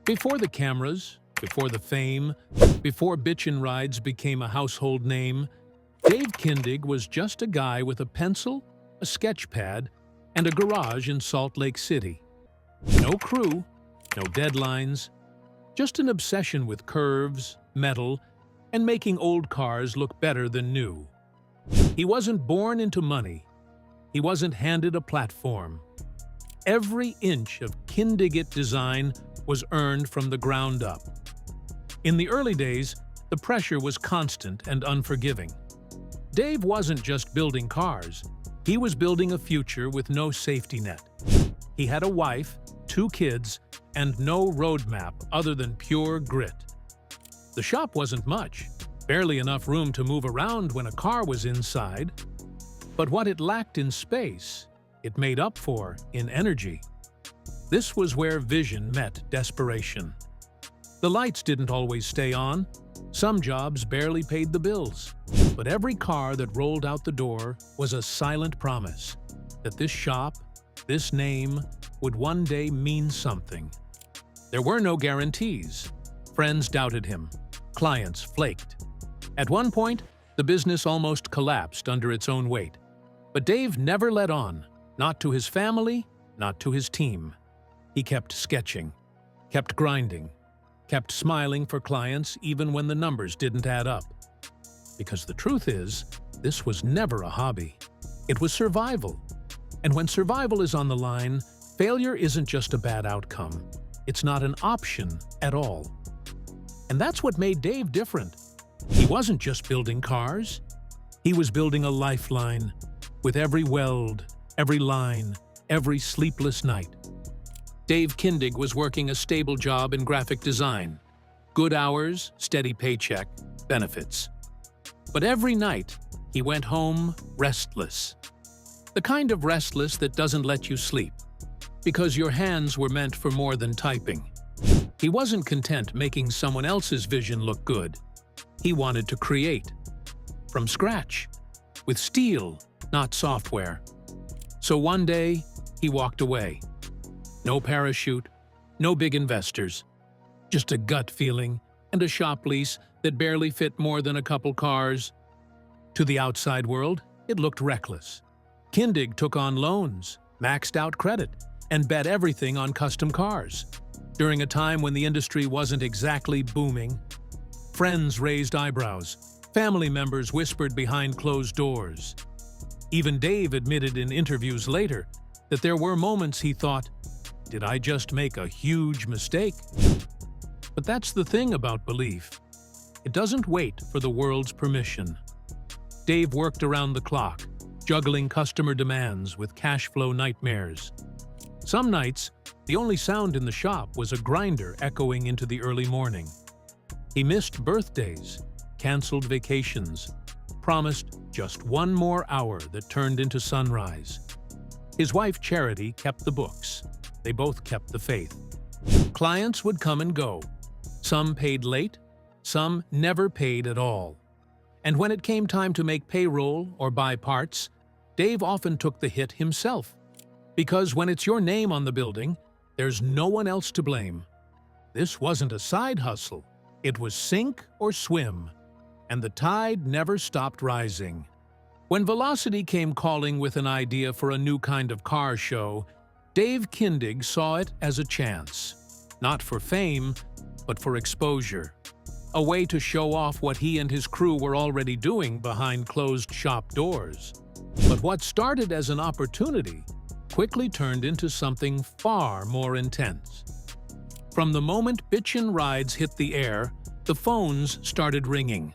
Before the cameras, before the fame, before Bitchin rides became a household name, Dave Kindig was just a guy with a pencil, a sketch pad, and a garage in Salt Lake City. No crew, no deadlines, just an obsession with curves, metal, and making old cars look better than new. He wasn't born into money. He wasn't handed a platform. Every inch of Kindig-It Design was earned from the ground up. In the early days, the pressure was constant and unforgiving. Dave wasn't just building cars. He was building a future with no safety net. He had a wife, 2 kids, and no roadmap other than pure grit. The shop wasn't much, barely enough room to move around when a car was inside. But what it lacked in space, it made up for in energy. This was where vision met desperation. The lights didn't always stay on. Some jobs barely paid the bills. But every car that rolled out the door was a silent promise that this shop, this name, would one day mean something. There were no guarantees. Friends doubted him. Clients flaked. At one point, the business almost collapsed under its own weight. But Dave never let on, not to his family, not to his team. He kept sketching, kept grinding, kept smiling for clients even when the numbers didn't add up. Because the truth is, this was never a hobby. It was survival. And when survival is on the line, failure isn't just a bad outcome. It's not an option at all. And that's what made Dave different. He wasn't just building cars. He was building a lifeline, with every weld, every line, every sleepless night. Dave Kindig was working a stable job in graphic design. Good hours, steady paycheck, benefits. But every night, he went home restless. The kind of restless that doesn't let you sleep, because your hands were meant for more than typing. He wasn't content making someone else's vision look good. He wanted to create. From scratch. With steel, not software. So one day, he walked away. No parachute, no big investors. Just a gut feeling and a shop lease that barely fit more than a couple cars. To the outside world, it looked reckless. Kindig took on loans, maxed out credit, and bet everything on custom cars. During a time when the industry wasn't exactly booming, friends raised eyebrows, family members whispered behind closed doors. Even Dave admitted in interviews later that there were moments he thought, "Did I just make a huge mistake?" But that's the thing about belief. It doesn't wait for the world's permission. Dave worked around the clock, juggling customer demands with cash flow nightmares. Some nights, the only sound in the shop was a grinder echoing into the early morning. He missed birthdays, canceled vacations, promised just one more hour that turned into sunrise. His wife Charity kept the books. They both kept the faith. Clients would come and go. Some paid late, some never paid at all. And when it came time to make payroll or buy parts, Dave often took the hit himself. Because when it's your name on the building, there's no one else to blame. This wasn't a side hustle. It was sink or swim. And the tide never stopped rising. When Velocity came calling with an idea for a new kind of car show, Dave Kindig saw it as a chance. Not for fame, but for exposure. A way to show off what he and his crew were already doing behind closed shop doors. But what started as an opportunity quickly turned into something far more intense. From the moment Bitchin rides hit the air, the phones started ringing.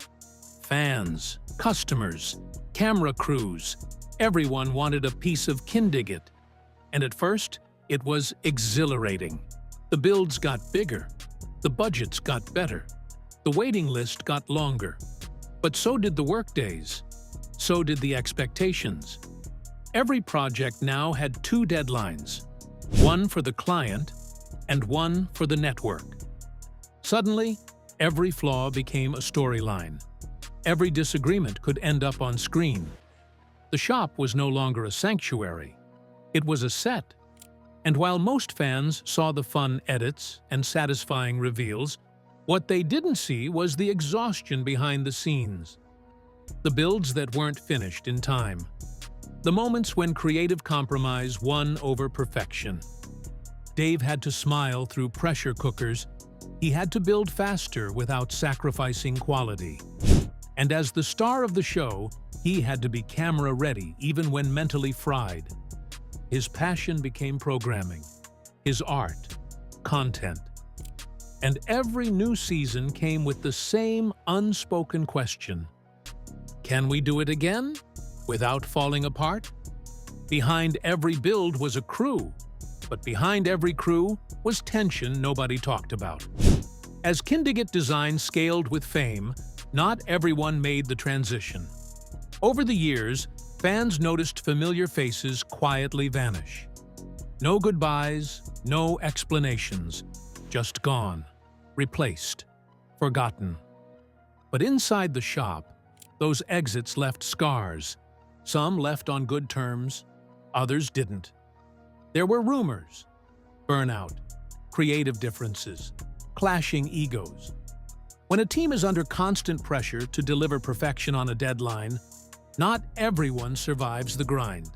Fans, customers, camera crews, everyone wanted a piece of Kindig-It. And at first, it was exhilarating. The builds got bigger. The budgets got better. The waiting list got longer. But so did the workdays. So did the expectations. Every project now had 2 deadlines, one for the client and one for the network. Suddenly, every flaw became a storyline. Every disagreement could end up on screen. The shop was no longer a sanctuary. It was a set. And while most fans saw the fun edits and satisfying reveals, what they didn't see was the exhaustion behind the scenes. The builds that weren't finished in time. The moments when creative compromise won over perfection. Dave had to smile through pressure cookers. He had to build faster without sacrificing quality. And as the star of the show, he had to be camera-ready even when mentally fried. His passion became programming, his art, content. And every new season came with the same unspoken question. Can we do it again, without falling apart? Behind every build was a crew, but behind every crew was tension nobody talked about. As Kindig-It Design scaled with fame, not everyone made the transition. Over the years, fans noticed familiar faces quietly vanish. No goodbyes, no explanations, just gone, replaced, forgotten. But inside the shop, those exits left scars. Some left on good terms, others didn't. There were rumors, burnout, creative differences, clashing egos. When a team is under constant pressure to deliver perfection on a deadline, not everyone survives the grind.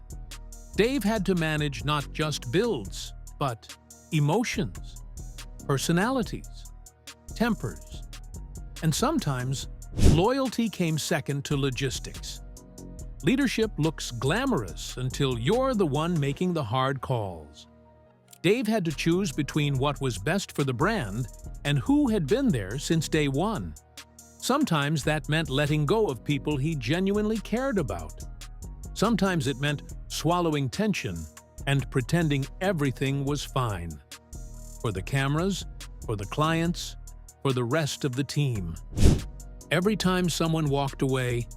Dave had to manage not just builds, but emotions, personalities, tempers, and sometimes loyalty came second to logistics. Leadership looks glamorous until you're the one making the hard calls. Dave had to choose between what was best for the brand and who had been there since day one. Sometimes that meant letting go of people he genuinely cared about. Sometimes it meant swallowing tension and pretending everything was fine. For the cameras, for the clients, for the rest of the team. Every time someone walked away,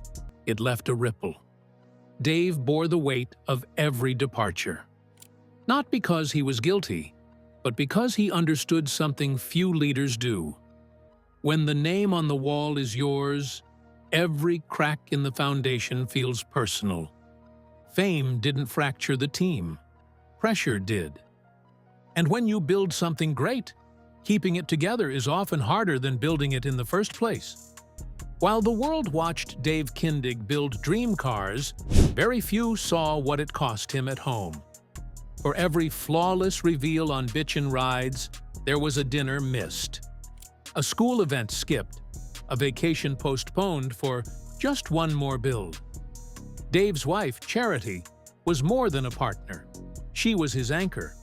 it left a ripple. Dave bore the weight of every departure. Not because he was guilty, but because he understood something few leaders do. When the name on the wall is yours, every crack in the foundation feels personal. Fame didn't fracture the team. Pressure did. And when you build something great, keeping it together is often harder than building it in the first place. While the world watched Dave Kindig build dream cars, very few saw what it cost him at home. For every flawless reveal on Bitchin rides, there was a dinner missed. A school event skipped, a vacation postponed for just one more build. Dave's wife, Charity, was more than a partner. She was his anchor.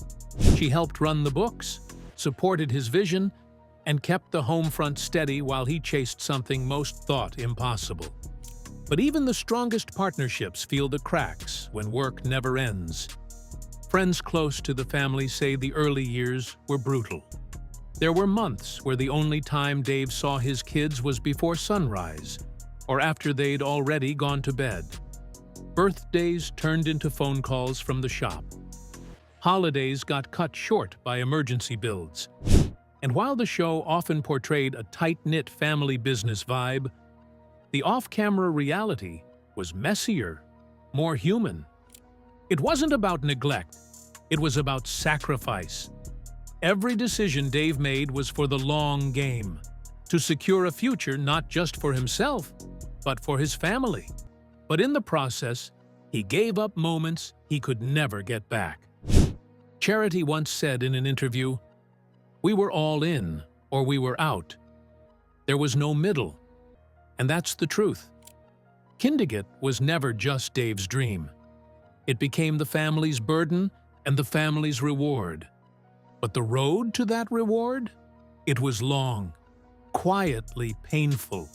She helped run the books, supported his vision, and kept the home front steady while he chased something most thought impossible. But even the strongest partnerships feel the cracks when work never ends. Friends close to the family say the early years were brutal. There were months where the only time Dave saw his kids was before sunrise, or after they'd already gone to bed. Birthdays turned into phone calls from the shop. Holidays got cut short by emergency builds. And while the show often portrayed a tight-knit family business vibe, the off-camera reality was messier, more human. It wasn't about neglect, it was about sacrifice. Every decision Dave made was for the long game, to secure a future not just for himself, but for his family. But in the process, he gave up moments he could never get back. Charity once said in an interview, "We were all in, or we were out. There was no middle." And that's the truth. Kindig-It was never just Dave's dream. It became the family's burden and the family's reward. But the road to that reward? It was long, quietly painful,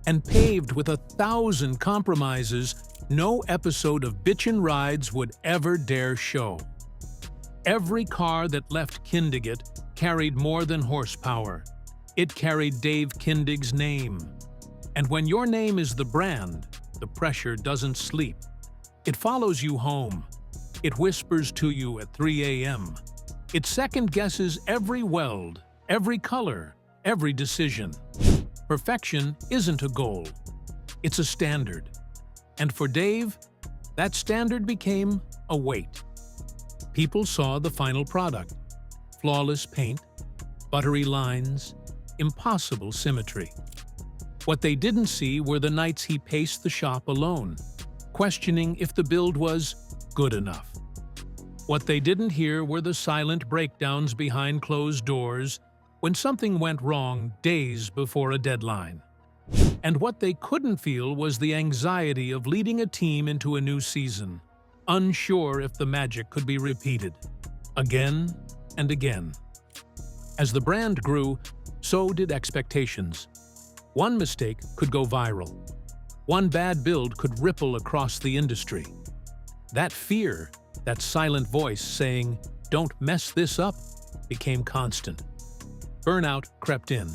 and paved with 1,000 compromises no episode of Bitchin' Rides would ever dare show. Every car that left Kindig-It carried more than horsepower. It carried Dave Kindig's name. And when your name is the brand, the pressure doesn't sleep. It follows you home. It whispers to you at 3 a.m. It second-guesses every weld, every color, every decision. Perfection isn't a goal. It's a standard. And for Dave, that standard became a weight. People saw the final product: flawless paint, buttery lines, impossible symmetry. What they didn't see were the nights he paced the shop alone, questioning if the build was good enough. What they didn't hear were the silent breakdowns behind closed doors when something went wrong days before a deadline. And what they couldn't feel was the anxiety of leading a team into a new season, unsure if the magic could be repeated, again and again. As the brand grew, so did expectations. One mistake could go viral. One bad build could ripple across the industry. That fear, that silent voice saying, "Don't mess this up," became constant. Burnout crept in.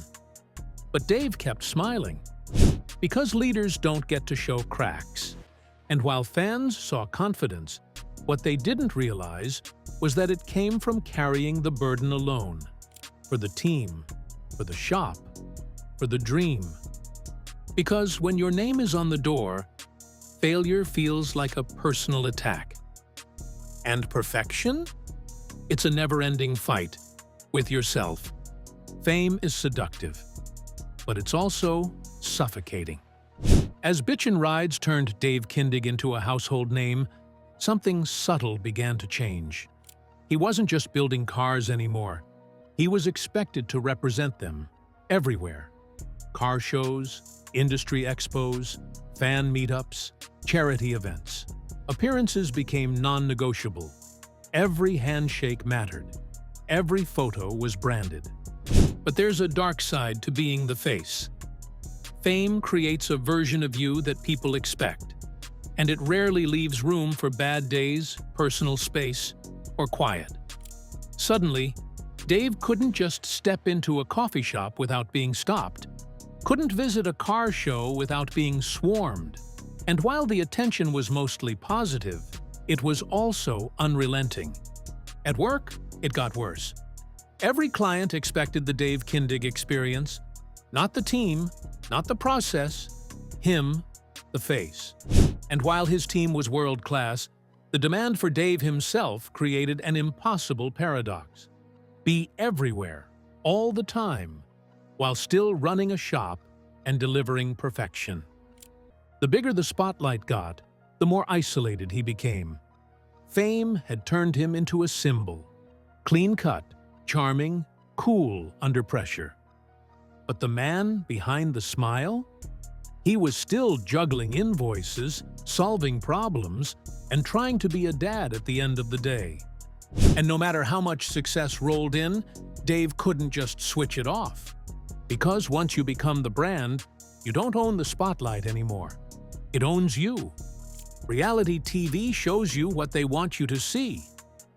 But Dave kept smiling. Because leaders don't get to show cracks. And while fans saw confidence, what they didn't realize was that it came from carrying the burden alone. For the team, for the shop, for the dream. Because when your name is on the door, failure feels like a personal attack. And perfection? It's a never-ending fight with yourself. Fame is seductive, but it's also suffocating. As Bitchin rides turned Dave Kindig into a household name, something subtle began to change. He wasn't just building cars anymore. He was expected to represent them everywhere. Car shows, industry expos, fan meetups, charity events. Appearances became non-negotiable. Every handshake mattered. Every photo was branded. But there's a dark side to being the face. Fame creates a version of you that people expect, and it rarely leaves room for bad days, personal space, or quiet. Suddenly, Dave couldn't just step into a coffee shop without being stopped, couldn't visit a car show without being swarmed. And while the attention was mostly positive, it was also unrelenting. At work, it got worse. Every client expected the Dave Kindig experience, not the team, not the process, him, the face. And while his team was world-class, the demand for Dave himself created an impossible paradox. Be everywhere, all the time, while still running a shop and delivering perfection. The bigger the spotlight got, the more isolated he became. Fame had turned him into a symbol, clean-cut, charming, cool under pressure. But the man behind the smile? He was still juggling invoices, solving problems, and trying to be a dad at the end of the day. And no matter how much success rolled in, Dave couldn't just switch it off. Because once you become the brand, you don't own the spotlight anymore. It owns you. Reality TV shows you what they want you to see.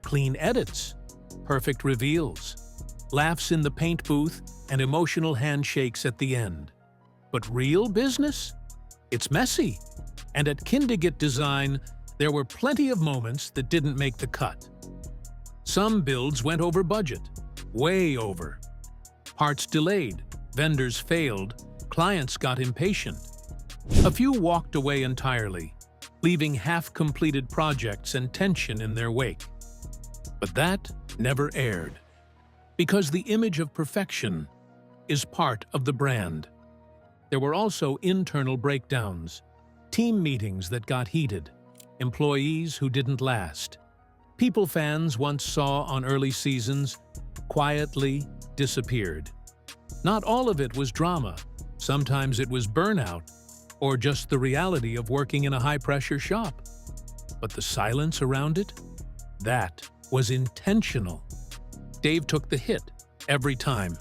Clean edits, perfect reveals, laughs in the paint booth, and emotional handshakes at the end. But real business? It's messy. And at Kindig-It Design, there were plenty of moments that didn't make the cut. Some builds went over budget, way over. Parts delayed, vendors failed, clients got impatient. A few walked away entirely, leaving half-completed projects and tension in their wake. But that never aired. Because the image of perfection is part of the brand. There were also internal breakdowns, team meetings that got heated, employees who didn't last. People fans once saw on early seasons quietly disappeared. Not all of it was drama. Sometimes it was burnout, or just the reality of working in a high-pressure shop. But the silence around it? That was intentional. Dave took the hit every time.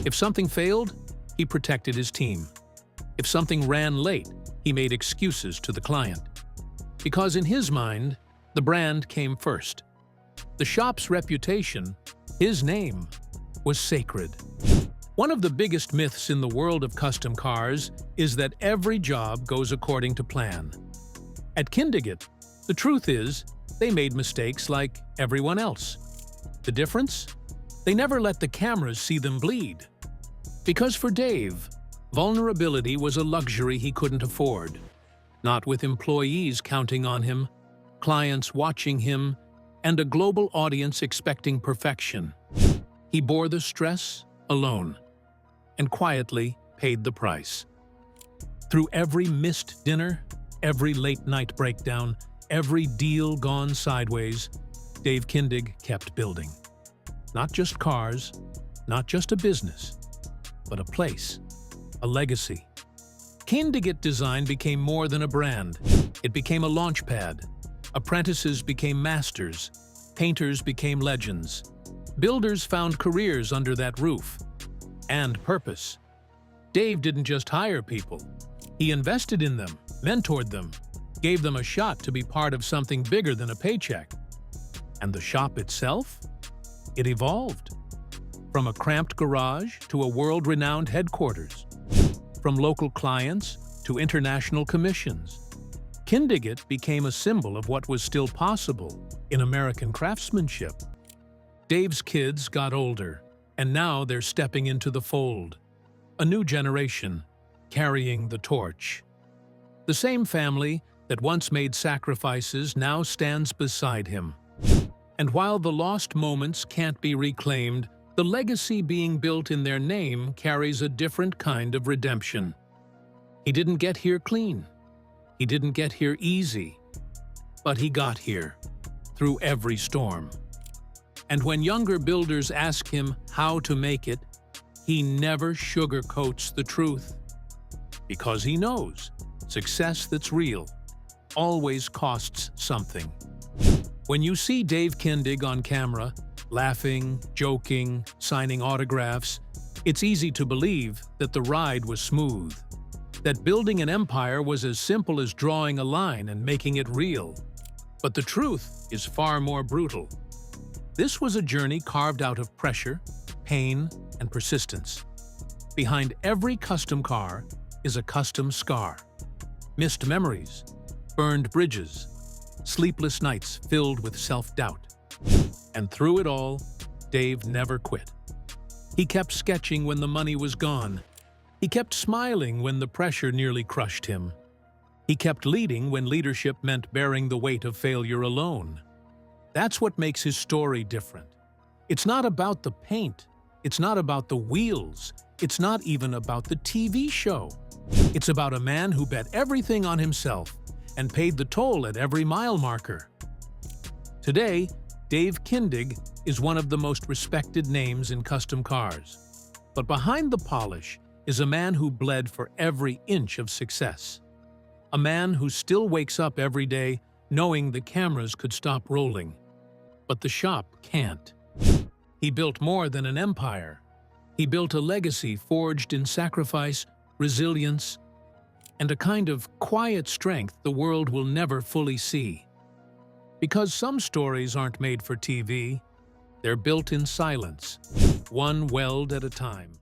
If something failed, he protected his team. If something ran late, he made excuses to the client. Because in his mind, the brand came first. The shop's reputation, his name, was sacred. One of the biggest myths in the world of custom cars is that every job goes according to plan. At Kindig-It, the truth is, they made mistakes like everyone else. The difference? They never let the cameras see them bleed. Because for Dave, vulnerability was a luxury he couldn't afford. Not with employees counting on him, clients watching him, and a global audience expecting perfection. He bore the stress alone and quietly paid the price. Through every missed dinner, every late-night breakdown, every deal gone sideways, Dave Kindig kept building. Not just cars, not just a business, but a place, a legacy. Kindig-It Design became more than a brand. It became a launchpad. Apprentices became masters. Painters became legends. Builders found careers under that roof. And purpose. Dave didn't just hire people. He invested in them, mentored them, gave them a shot to be part of something bigger than a paycheck. And the shop itself? It evolved. From a cramped garage to a world-renowned headquarters. From local clients to international commissions. Kindig-It became a symbol of what was still possible in American craftsmanship. Dave's kids got older, and now they're stepping into the fold. A new generation, carrying the torch. The same family that once made sacrifices now stands beside him. And while the lost moments can't be reclaimed, the legacy being built in their name carries a different kind of redemption. He didn't get here clean. He didn't get here easy. But he got here, through every storm. And when younger builders ask him how to make it, he never sugarcoats the truth. Because he knows success that's real always costs something. When you see Dave Kindig on camera, laughing, joking, signing autographs, it's easy to believe that the ride was smooth. That building an empire was as simple as drawing a line and making it real. But the truth is far more brutal. This was a journey carved out of pressure, pain, and persistence. Behind every custom car is a custom scar. Missed memories, burned bridges, sleepless nights filled with self-doubt. And through it all, Dave never quit. He kept sketching when the money was gone. He kept smiling when the pressure nearly crushed him. He kept leading when leadership meant bearing the weight of failure alone. That's what makes his story different. It's not about the paint. It's not about the wheels. It's not even about the TV show. It's about a man who bet everything on himself and paid the toll at every mile marker. Today, Dave Kindig is one of the most respected names in custom cars. But behind the polish is a man who bled for every inch of success. A man who still wakes up every day knowing the cameras could stop rolling. But the shop can't. He built more than an empire. He built a legacy forged in sacrifice, resilience, and a kind of quiet strength the world will never fully see. Because some stories aren't made for TV, they're built in silence, one weld at a time.